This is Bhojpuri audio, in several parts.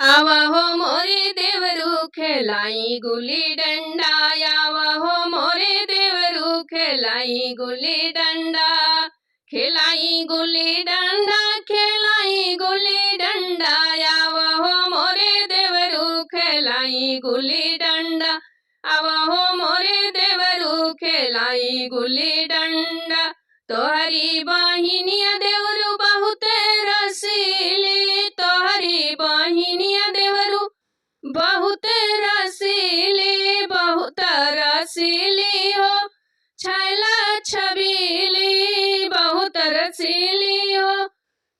आवा हो मोरे देवरू खेलाई गुली डंडा, आवा हो मोरे देवरू खेलाई गुली डंडा, खेलाई गुली डंडा, खेलाई गुली डंडा, आवा हो मोरे देवरू खेलाई गुली डंडा, आवा हो मोरे देवरू खेलाई गुली डंडा। तोहरी बहिनिया देवरू बहुत रसीली, तोहरी बहिनिया देवरू बहुत रसीली, बहुत रसीली हो छैला छबीली, बहुत रसीली हो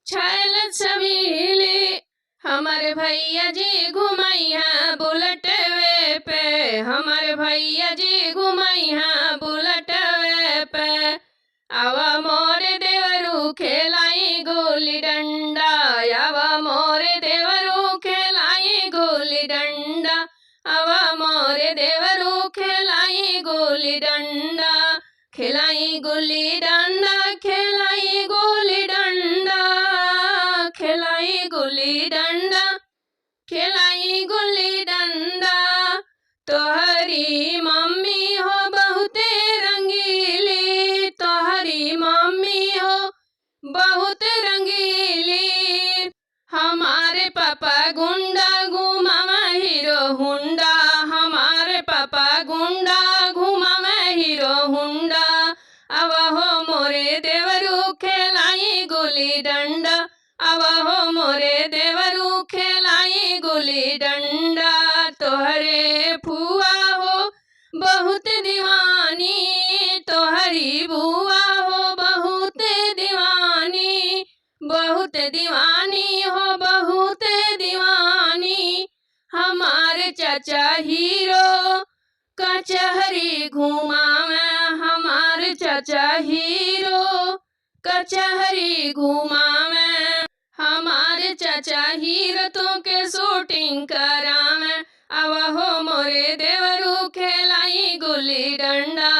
छैल छबीली। हमारे भैया जी घुमैया बुलेटवे पे, हमारे भैया जी घुमैया बुलेटवे पे, आवा मोरे देवरू खेलाई गोली डंडा, आवा मोरे देवरू खेलाई गोली डंडा, आवा मोरे देवरू खेलाई गोली डंडा, खेलाई गोली डंडा, खेलाई गोली डंडा, खेलाई गोली डंडा, खेलाई गोली डंडा। तोहरी मम्मी हो बहुते रंगीली, तोहरी मम्मी हो बहुत रंगीली, हमारे पापा गुंडा घुमावा हीरो हुंडा, हमारे पापा गुंडा घुमावा हीरो हुंडा, आवा हो मोरे देवरू खेलाई गोली डंडा, आवा हो मोरे देवरू खेलाई गोली डंडा। तोहरे फुआ हो बहुत दीवानी, तोहरी बुआ हो बहुत दीवानी, बहुत दीवानी हो बहुत दीवानी, हमारे चाचा हीरो कचहरी घुमावे, हमारे चाचा हीरो कचहरी घुमावे, हमारे चाचा हीरतों के शूटिंग करावे, आवा हो मोरे देवरू खेलाई गुल्ली डंडा,